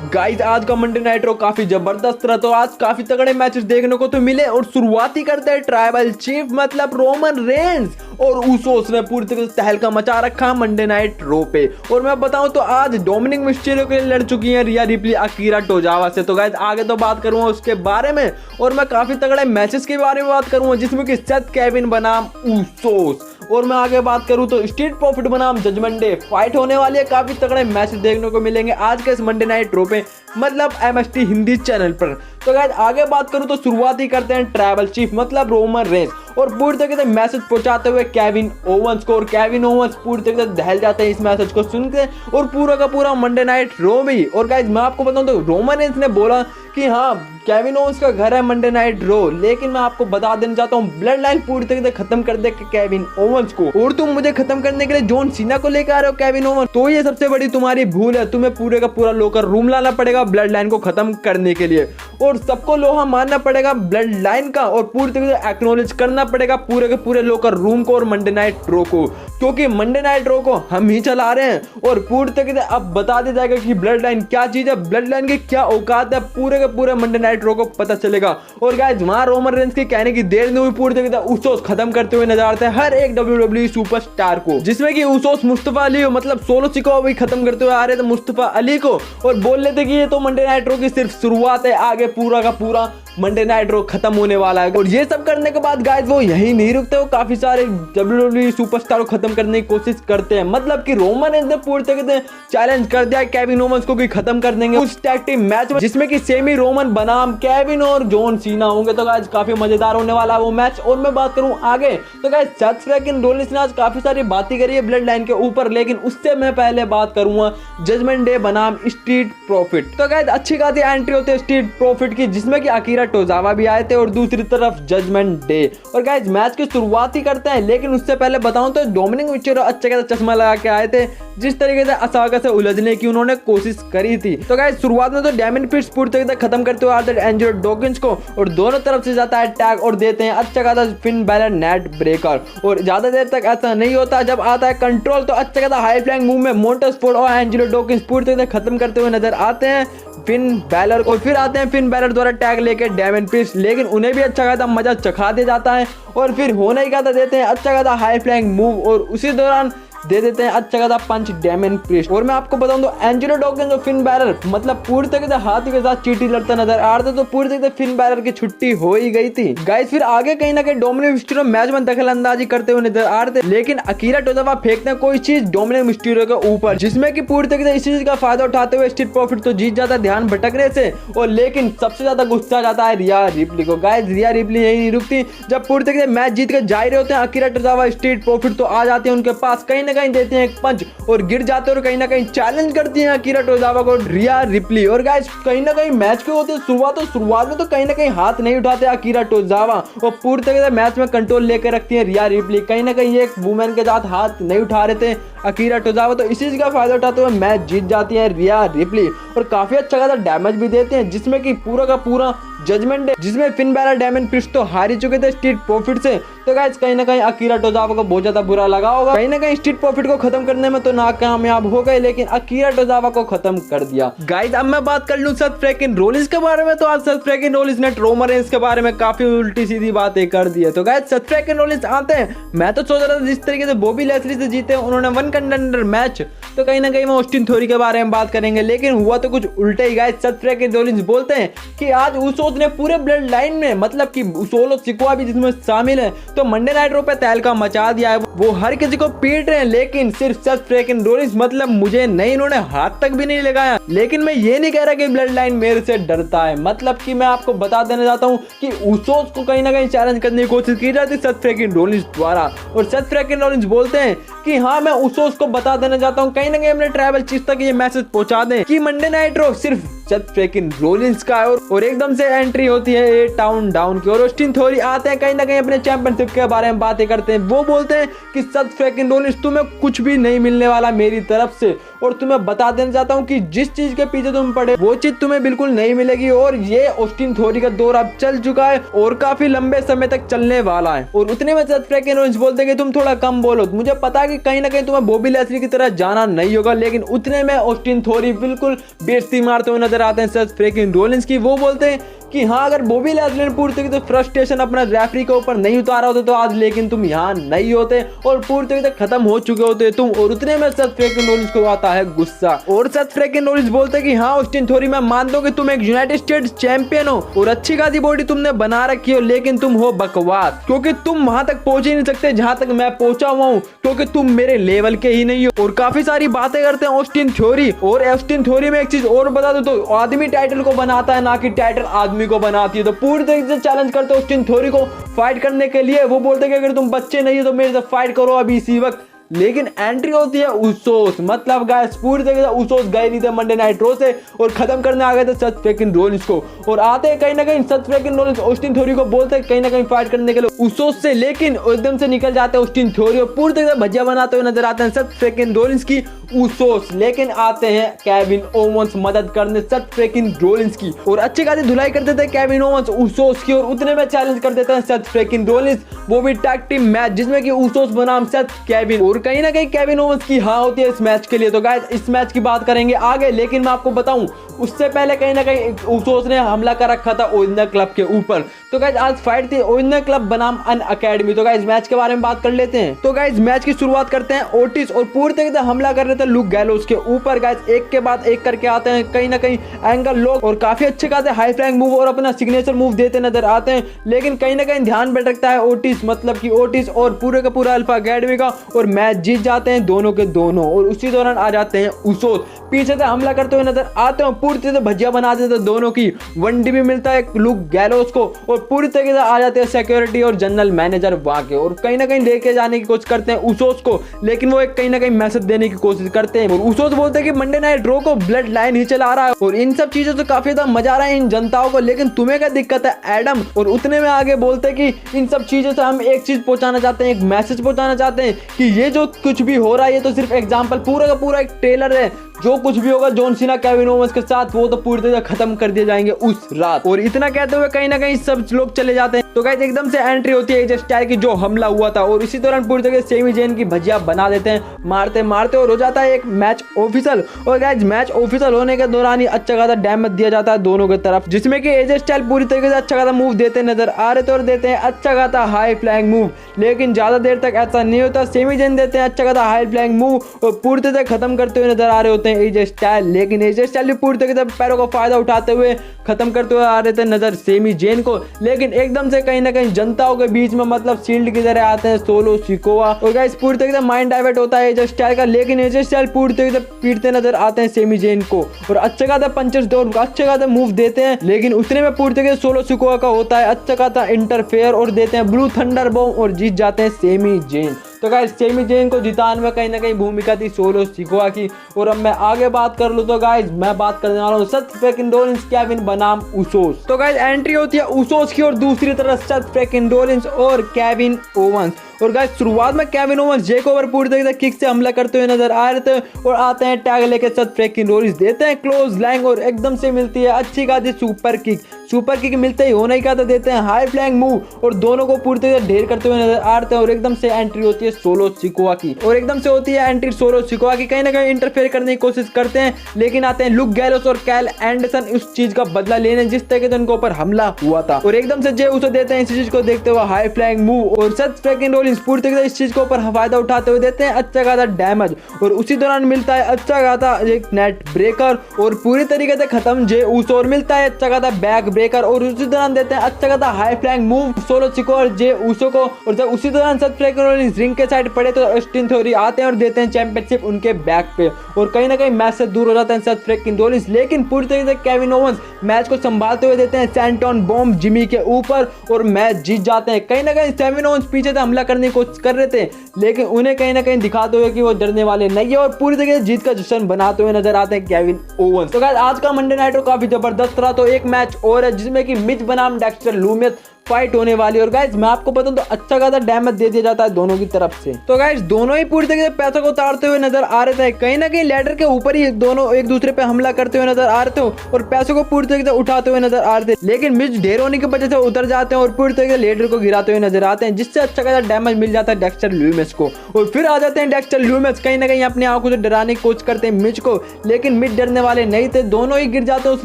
Guys आज का Monday night रो काफी जबरदस्त रहा। तो आज काफी तगड़े मैचेस देखने को तो मिले और शुरुआती करते हैं ट्राइबल चीफ मतलब रोमन रेंस और ऊसोस ने पूरी तरह से तहलका मचा रखा मंडे नाइट रो पे। और मैं बताऊं तो आज डोमिनिक मिस्टीरियो के लिए लड़ चुकी हैं रिया रिप्ली अकीरा टोजावा से। तो गाइस आगे तो बात करूंगा उसके बारे में और मैं काफी तगड़े मैचेस के बारे में बात करूंगा जिसमें कि सेथ केविन बनाम ऊसोस और मैं आगे बात करूं तो स्ट्रीट प्रॉफिट बनाम जजमेंट डे फाइट होने वाली है। काफी तगड़े मैच देखने को मिलेंगे आज के इस मंडे नाइट रो पे मतलब MST हिंदी चैनल पर। तो गाइस आगे बात करूं तो शुरुआत ही करते हैं ट्राइबल चीफ मतलब रोमन रेंस और पूरी तरीके से मैसेज पहुंचाते हुए केविन ओवंस को। और केविन ओवंस पूरी तरीके से दहल जाते हैं इस मैसेज को सुनकर और पूरा का पूरा मंडे नाइट रो भी। और गाइस मैं आपको बताऊं तो रोमन रेंस ने बोला कि हाँ केविन ओवंस का घर है मंडे नाइट रो, लेकिन मैं आपको बता देना चाहता हूँ ब्लड लाइन पूरी तरीके से खत्म कर दे केविन ओवंस को और तुम मुझे खत्म करने के लिए जॉन सीना को लेकर आ रहे हो केविन ओवंस, तो ये सबसे बड़ी तुम्हारी भूल है। तुम्हें पूरे का पूरा लोकर रूम लाना पड़ेगा ब्लड लाइन को खत्म करने के लिए और सबको लोहा मारना पड़ेगा ब्लड लाइन का और पूरी तरीके से एक्नॉलेज करना पड़ेगा पूरे के पूरे लोकर रूम को और मंडे नाइट रो को, क्योंकि मंडे नाइट रो को हम ही चला रहे हैं। और पूरी तरीके से अब बता दिया जाएगा कि ब्लड लाइन क्या चीज है, ब्लड लाइन की क्या औकात है, पूरे के पूरे मंडे नाइट रो को पता चलेगा। और गाइस वहां रोमन रेंस के कहने की देर नहीं हुई, पूरी तरीके से ऊसोस खत्म करते हुए नजर आते हैं हर एक WWE सुपरस्टार को, जिसमें कि ऊसोस मुस्तफा अली मतलब सोलो सिको भी खत्म करते हुए आ रहे थे मुस्तफा अली को और बोल रहे थे कि ये तो मंडे नाइट रो की सिर्फ शुरुआत है, आगे पूरा का पूरा मंडे नाइट रो खत्म होने वाला है। और ये सब करने के बाद गाइस वो यही नहीं रुकते, वो काफी सारे WWE सुपरस्टार को खत्म करने की कोशिश करते हैं। मतलब कि रोमन रेंस ने पूरी तरीके से चैलेंज कर दिया केविन ओवंस को कि खत्म कर देंगे उस टैग टीम मैच में जिसमें कि सेमी रोमन बनाम केविन और जॉन सीना होंगे। तो गाइस काफी मजेदार होने वाला है वो मैच। और मैं बात करूं आगे तो गाइस सेथ फ्रीकिंग रोलिंस ने आज काफी सारी बातें करी है ब्लड लाइन के ऊपर, लेकिन उससे मैं पहले बात करूंगा जजमेंट डे बनाम स्ट्रीट प्रॉफिट। तो गाइस अच्छी खासी एंट्री होती है स्ट्रीट प्रॉफिट की जिसमें कि अकीरा टोजावा भी आए थे और दूसरी तरफ जजमेंट डे। और गाइस मैच की शुरुआत ही करते हैं, लेकिन उससे पहले बताऊं तो डोमिनिक मिस्टीरियो अच्छे खासा चश्मा लगा के आए थे जिस तरीके से असाका से उलझने की उन्होंने कोशिश करी थी। तो गाइस शुरुआत में तो डैमिन प्रीस्ट पूरी तरीके से खत्म करते हुए आते हैं एंजेलो डॉकिंस को और दोनों तरफ से जाता है टैग और देते हैं अच्छा खासा फिन बैलर नेट ब्रेकर। और ज्यादा देर तक ऐसा नहीं होता, जब आता है कंट्रोल तो अच्छा खासा हाई फ्लाइंग मूव में मोंटेसफोर्ड और एंजेलो डॉकिंस पूरी तरीके से खत्म करते हुए नजर आते हैं फिन बैलर और फिर आते हैं फिन बैलर द्वारा टैग लेके डैमिन प्रीस्ट, लेकिन उन्हें भी अच्छा खासा मजा चखा दिया जाता है और फिर होने ही खासा देते हैं अच्छा खासा हाई फ्लाइंग मूव और उसी दौरान दे देते हैं अच्छा खासा पंच डैमिन प्रीस्ट। और मैं आपको बताऊं तो एंजेलो डॉकिंस और फिन बैलर मतलब पूरी तरीके से हाथी के साथ चींटी लड़ता नजर आ रहा था, तो पूरी तरीके से फिन बैलर की छुट्टी हो ही गई थी। गाइस फिर आगे कहीं ना कहीं डोमिनिक मिस्टीरियो मैच में दखल अंदाजी करते हुए नजर आ रहे थे, लेकिन अकीरा टोजावा फेंकते हैं कोई चीज डोमिनिक मिस्टीरियो के ऊपर जिसमें कि पूरी तरीके से इस चीज का फायदा उठाते हुए स्ट्रीट प्रॉफिट तो जीत जाता है ध्यान भटकने से। और लेकिन सबसे ज्यादा गुस्सा जाता है रिया रिप्ली को। गाइस रिया रिप्ली यही नहीं रुकती, जब पूरी तरीके से मैच जीत कर जा रहे होते हैं अकीरा टोजावा स्ट्रीट प्रॉफिट तो आ जाते हैं उनके पास, कहीं ना कहीं देते हैं पंच और गिर जाते और कहीं ना कहीं चैलेंज करती हैं अकीरा टोजावा को रिया रिप्ली। और गाइस कहीं ना कहीं मैच के होते शुरुआत में तो कहीं ना कहीं हाथ नहीं उठाते अकीरा टोजावा और पूरी तरह से मैच में कंट्रोल लेकर रखती है रिया रिप्ली। कहीं ना कहीं एक वुमेन के साथ हाथ नहीं उठा रहे थे अकीरा टोजावा, तो इसी चीज का फायदा उठाते हुए मैच जीत जाती है रिया रिप्ली और काफी अच्छा खासा डैमेज भी देते हैं जिसमें कि पूरा का पूरा जजमेंट डे जिसमें फिन बैलर डैमिन प्रीस्ट तो हार ही चुके थे स्ट्रीट प्रॉफिट से। तो गाइस कहीं ना कहीं अकीरा टोजावा को बहुत ज्यादा बुरा लगा होगा, कहीं ना कहीं स्ट्रीट प्रॉफिट को खत्म करने में तो नाकामयाब हो गए लेकिन अकीरा टोजावा को खत्म कर दिया। गाइस अब मैं बात कर लूं सेथ फ्रीकिंग रोलिंस के बारे में, तो आज सेथ फ्रीकिंग रोलिंस ने रोमन रेंस के बारे में काफी उल्टी सीधी बातें कर दी है। तो गाइस सेथ फ्रीकिंग रोलिंस आते हैं, मैं तो सोच रहा था जिस तरीके से बॉबी लेस्ली से जीते उन्होंने वन कंटेंडर मैच, तो कहीं ना कहीं वो ऑस्टिन थ्योरी के बारे में बात करेंगे, लेकिन हुआ तो कुछ उल्टा ही। गाइस सेथ फ्रीकिंग रोलिंस बोलते हैं कि आज ऊसोस ने पूरे ब्लड लाइन में मतलब कि सोलो सिकोआ भी जिसमें शामिल है तो मंडे नाइट रो पे तहलका मचा दिया है, वो हर किसी को पीट रहे हैं, लेकिन सिर्फ सेथ फ्रीकिंग रोलिंस मतलब मुझे नहीं, इन्होंने हाथ तक भी नहीं लगाया। लेकिन मैं ये नहीं कह रहा कि ब्लड लाइन मेरे से डरता है, मतलब कि मैं आपको बता देना चाहता हूँ कि ऊसोस को कहीं ना कहीं चैलेंज करने की कोशिश की जाती है सेथ फ्रीकिंग रोलिंस द्वारा। और सेथ फ्रीकिंग रोलिंस बोलते हैं कि हाँ मैं ऊसोस को बता देना चाहता हूँ, कहीं ना कहीं अपने ट्राइबल चीफ तक ये मैसेज पहुंचा दें कि मंडे नाइट रो सिर्फ सेथ फ्रीकिंग रोलिंस का है। और एकदम से एंट्री होती है ए टाउन डाउन की और ऑस्टिन थ्योरी आते हैं, कहीं ना कहीं अपने चैंपियनशिप के बारे में बातें करते हैं। वो बोलते हैं कि सेथ फ्रीकिंग रोलिंस तुम्हें कुछ भी नहीं मिलने वाला मेरी तरफ से और तुम्हें बता देना चाहता हूँ कि जिस चीज के पीछे तुम पड़े वो चीज तुम्हें बिल्कुल नहीं मिलेगी। और ये ऑस्टिन थ्योरी का दौर अब चल चुका है और काफी लंबे समय तक चलने वाला है। और उतने में सेथ फ्रीकिंग रोलिंस बोलते हैं कि तुम थोड़ा कम बोलो, मुझे पता है कि कहीं ना कहीं तुम्हें बॉबी लेस्ली की तरह जाना नहीं होगा, लेकिन उतने में ऑस्टिन थ्योरी बिल्कुल बेइज्जती मारते हुए नजर नजर आते हैं सेथ फ्रीकिंग रोलिंस की। वो बोलते हैं कि हाँ, अगर बॉबी लैज़ली ने पूरी तरीके से फ्रस्ट्रेशन अपना रेफरी के ऊपर नहीं उतारा होता तो आज लेकिन तुम यहाँ नहीं होते और पूरी तरीके से खत्म हो चुके होते तुम। और उतने में सेथ फ्रीकिंग रोलिंस को आता है गुस्सा और सेथ फ्रीकिंग रोलिंस बोलते हैं कि हाँ ऑस्टिन थ्योरी, मैं मानता हूँ कि तुम एक यूनाइटेड स्टेट्स चैंपियन हो और अच्छी खासी बॉडी तुमने बना रखी हो, लेकिन तुम हो बकवास, क्योंकि तुम वहां तक पहुंच ही नहीं सकते जहां तक मैं पहुंचा हुआ हूँ, क्योंकि तुम मेरे लेवल के ही नहीं हो। और काफी सारी बातें करते हैं ऑस्टिन थ्योरी। और ऑस्टिन थ्योरी में एक चीज और बता दो, तो आदमी टाइटल को बनाता है ना कि टाइटल आदमी को बनाती है। तो पूरी तरीके से चैलेंज करते हैं ऑस्टिन थ्योरी को फाइट करने के लिए। वो बोलते हैं कि अगर तुम बच्चे नहीं हो तो मेरे साथ फाइट करो अभी इसी वक्त। लेकिन एंट्री होती है उसोस, मतलब गाइस पूरी तरीके से उसोस गए नहीं थे मंडे नाइट रो से और खत्म करने आ गए थे सेथ फ्रीकिंग रोलिंस को। और आते हैं कहीं ना कहीं Seth freaking Rollins Austin theory को बोलते हैं कहीं ना कहीं फाइट करने के लिए उसोस से, लेकिन एकदम से निकल जाते हैं ऑस्टिन थ्योरी और पूरी तरीके से भजिया बनाते हुए नजर आते हैं सेथ फ्रीकिंग रोलिंस की उसोस। लेकिन आते हैं केविन ओवंस मदद करने सेथ फ्रीकिंग रोलिंस की और अच्छी खासी धुलाई कर देते हैं केविन ओवंस उसोस की। और उतने में चैलेंज कर देते हैं सेथ फ्रीकिंग रोलिंस, वो भी टैग टीम मैच जिसमें कि उसोस बनाम सेथ केविन। और कहीं ना कहीं केविन ओवंस की हाँ होती है इस मैच के लिए। तो गाइस इस मैच की बात करेंगे आगे, लेकिन मैं आपको बताऊं उससे पहले कहीं ना कहीं उसोस ने हमला कर रखा था ओरिजिनल क्लब के ऊपर। तो गाइस आज फाइट थी ओरिजिनल क्लब बनाम अन अकेडमी। तो गाइस मैच के बारे में बात कर लेते हैं। तो गाइस मैच की शुरुआत करते हैं ओटिस और पूरी तरीके से हमला कर रहे थे लुक गैलोस के ऊपर। गाइस एक के बाद एक करके आते हैं, कहीं ना कहीं एंगल लॉक और काफी अच्छे खासे हाई फ्लैंक मूव और अपना सिग्नेचर मूव देते नजर आते हैं। लेकिन कहीं ना कहीं ध्यान भटकता है ओटिस, मतलब कि ओटिस और पूरे का पूरा अल्फा अकेडमी का, और मैच जीत जाते हैं दोनों के दोनों। और उसी दौरान आ जाते हैं उसोस, पीछे से हमला करते हुए नजर आते हैं, पूरी तरह से भजिया बना देते हैं दोनों की। 1D भी मिलता है लुक गैलोस को और पूरी तरीके से आ जाते हैं सिक्योरिटी और जनरल मैनेजर वहां के और कहीं ना कहीं लेके जाने की कोशिश करते हैं उसोस को। लेकिन वो एक कहीं ना कहीं मैसेज देने की कोशिश करते हैं और उसोस बोलते हैं कि मंडे नाइट रो को ब्लड लाइन ही चला रहा है और इन सब चीजों से काफी ज्यादा मजा आ रहा है इन जनताओं को, लेकिन तुम्हें क्या दिक्कत है एडम। और उतने में आगे बोलते हैं कि इन सब चीजों से हम एक चीज पहुंचाना चाहते हैं, एक मैसेज पहुंचाना चाहते हैं कि ये जो कुछ भी हो रहा है ये तो सिर्फ एग्जाम्पल, पूरा का पूरा एक ट्रेलर है। जो कुछ भी होगा जॉन सीना केविन ओवंस के साथ वो तो पूरी तरह खत्म कर दिए जाएंगे उस रात। और इतना कहते हुए कहीं ना कहीं सब लोग चले जाते हैं। तो गाइस एकदम से एंट्री होती है एजे स्टाइल्स की जो हमला हुआ था और इसी दौरान पूरी तरह से सेमी जेन की भजिया बना देते हैं मारते मारते और हो जाता है एक मैच ऑफिशियल। और गाइस मैच ऑफिशियल होने के दौरान ही अच्छा खासा डैमेज दिया जाता है दोनों की तरफ, जिसमें कि एजे स्टाइल पूरी तरीके से अच्छा खासा मूव देते नजर आ रहे थे और देते हैं अच्छा खासा हाई फ्लाइंग मूव। लेकिन ज्यादा देर तक ऐसा नहीं होता, सेमी जेन देते हैं अच्छा खासा हाई फ्लाइंग मूव और पूरी तरह से खत्म करते हुए नजर आ रहे होते हैं एजे स्टाइल। लेकिन एजे स्टाइल भी पूरी तरीके से पैरों का फायदा उठाते हुए खत्म करते हुए आ रहे थे नजर सेमी जेन को। लेकिन एकदम से कहीं ना कहीं जनताओं के बीच में मतलब शील्ड की तरह आते हैं सोलो सिकोआ और गाइस पूरी तरीके से माइंड डाइवर्ट होता है एजे स्टाइल का। लेकिन एजे स्टाइल पूरी तरीके से पीटते नजर आते हैं सेमी जेन को और अच्छे खासा पंचेस दे और अच्छे खासा मूव देते हैं। लेकिन उतने में पूरी तरीके से सोलो सिकोआ का होता है अच्छा खासा इंटरफेयर और देते हैं ब्लू थंडर बॉम्ब और जीत जाते हैं सेमी जेन। तो गाइस सेमी जेन को जिताने में कहीं ना कहीं भूमिका थी सोलो सिकोआ की। और अब मैं आगे बात कर लूं तो गाइस मैं बात करने वाला हूं सेथ फ्रीकिंग रोलिंस केविन बनाम उसोस। तो गाइस एंट्री होती है उसोस की और दूसरी तरफ सेथ फ्रीकिंग रोलिंस और केविन ओवंस। और गाइस शुरुआत में केविन ओवंस जेक ओवर पूरी तरीके से किक से हमला करते हुए नजर आ रहे थे और आते हैं टैग लेके सेथ फ्रीकिंग रोलिंस देते हैं क्लोज लाइन और एकदम से मिलती है अच्छी खासी सुपर किक। सुपर किक मिलते ही होने का तो देते हैं हाई फ्लाइंग मूव और दोनों को पूरी तरह से ढेर करते हुए नजर आ रहे थे। और एकदम से एंट्री होती है सोलो सिकोआ की और एकदम से होती है एंट्री सोलो सिकोआ की, कहीं ना कहीं इंटरफेयर करने की कोशिश करते हैं। लेकिन आते हैं लुक गैलोस और कैल एंडरसन उस चीज का बदला लेने जिस तरीके से उनके ऊपर हमला हुआ था और एकदम से जे उसे देते हैं इस चीज को देखते हुए हाई फ्लाइंग मूव और सेथ फ्रीकिंग रोलिंस पूरी तरीके से इस चीज के ऊपर फायदा उठाते हुए देते हैं अच्छा खासा डैमेज। और उसी दौरान मिलता है अच्छा खासा एक नेट ब्रेकर और पूरी तरीके से खत्म जे उस और मिलता है अच्छा खासा बैक ब्रेकर और उसी दौरान देते हैं अच्छा खासा high flying move solo Sikoa और जे उसो को। और जब उसी दौरान सेथ फ्रीकिंग रोलिंस रिंग के साइड पड़े तो ऑस्टिन थ्योरी आते हैं और देते हैं चैंपियनशिप उनके बैक पे और कहीं ना कहीं मैच से दूर हो जाते हैं सेथ फ्रीकिंग रोलिंस। लेकिन पूरी तरीके से केविन ओवंस मैच को संभालते हुए देते हैं सैंटोन बॉम्ब जिमी के ऊपर और मैच जीत जाते हैं। कहीं ना कहीं केविन ओवंस पीछे से हमला करने की कोशिश कर रहे थे लेकिन उन्हें कहीं ना कहीं दिखाते हुए कि वो डरने वाले नहीं है और पूरी तरीके से जीत का जश्न बनाते हुए नजर आते हैं केविन ओवंस। तो गाइस आज का मंडे नाइट काफी जबरदस्त रहा। तो एक मैच और है जिसमें कि मिज बनाम डेक्स्टर लूमिस फाइट होने वाली है। और गाइस मैं आपको बताऊं तो अच्छा खासा डैमेज दे दिया जाता है दोनों की तरफ से। तो गाइस दोनों ही पूरी तरीके से पैसों को उतारते हुए नजर आ रहे थे, कहीं ना कहीं लैडर के ऊपर ही दोनों एक दूसरे पे हमला करते हुए नजर आ रहे थे और पैसों को पूरी तरीके से उठाते हुए नजर आ रहे थे। लेकिन मिच ढेर होने की वजह से उतर जाते हैं और पूरी तरीके से लैडर को गिराते हुए नजर आते हैं, जिससे अच्छा खासा डैमेज मिल जाता है डेक्स्टर ल्यूमिस को। और फिर आ जाते हैं डेक्स्टर ल्यूमिस, कहीं ना कहीं अपने आंखों से डराने की कोशिश करते हैं मिच को, लेकिन मिच डरने वाले नहीं थे, दोनों ही गिर जाते हैं उस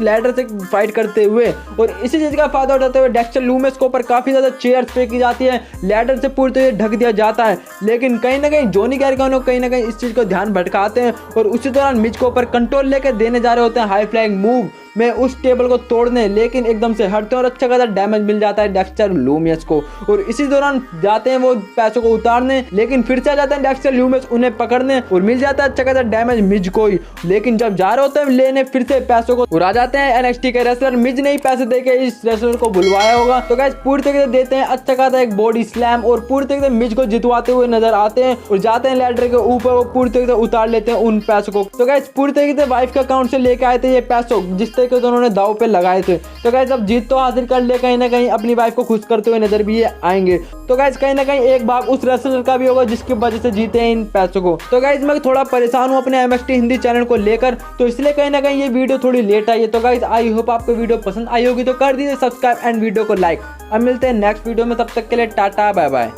लैडर से फाइट करते हुए। और इसी चीज का फायदा उठाते हुए डेक्स्टर ल्यूमिस के ऊपर काफी ज्यादा चेयर्स फेंकी जाती है, लैडर से पूरी तरह ढक दिया जाता है। लेकिन कहीं ना कहीं जॉनी गार्गनो कहीं ना कहीं इस चीज को ध्यान भटकाते हैं और उसी दौरान मिच के ऊपर कंट्रोल लेकर देने जा रहे होते हैं हाई फ्लाइंग मूव में उस टेबल को तोड़ने, लेकिन एकदम से हटते हैं और अच्छा खासा डैमेज मिल जाता है डेक्स्टर ल्यूमिस को। और इसी दौरान जाते हैं वो पैसों को उतारने, लेकिन फिर से आ जाते हैं डेक्स्टर ल्यूमिस उन्हें पकड़ने और मिल जाता है अच्छा खासा डैमेज मिज को ही। लेकिन जब जा रहे होते हैं लेने फिर से पैसों को, और आ जाते हैं एनएक्सटी के रेसलर, मिज ने ही पैसे देके इस रेसलर को बुलवाया होगा। तो गाइस पूरी तरीके से देते हैं अच्छा खासा एक बॉडी स्लैम और पूरी तरीके से मिज को जितवाते हुए नजर आते हैं और जाते हैं लैडर के ऊपर, वो पूरी तरीके से उतार लेते हैं उन पैसों को। तो गाइस पूरी तरीके से वाइफ के अकाउंट से लेके आए थे ये पैसों, जिस तरीके से उन्होंने दाव पे लगाए थे। तो गाइस अब जीत तो हासिल कर ले, कहीं ना कहीं अपनी वाइफ को खुश करते हुए नजर भी आएंगे। तो गाइस कहीं ना कहीं एक भाग उस रेसलर का भी होगा जिसकी वजह से जीते हैं इन पैसों को। तो गाइस मैं थोड़ा परेशान हूं अपने एमएक्सटी हिंदी चैनल को लेकर, तो इसलिए कहीं ना कहीं ये वीडियो थोड़ी लेट आई है। तो गाइस आई होप आपको वीडियो पसंद आई होगी, तो कर दीजिए सब्सक्राइब एंड वीडियो को लाइक। अब मिलते हैं नेक्स्ट वीडियो में, तब तक के लिए टाटा बाय बाय।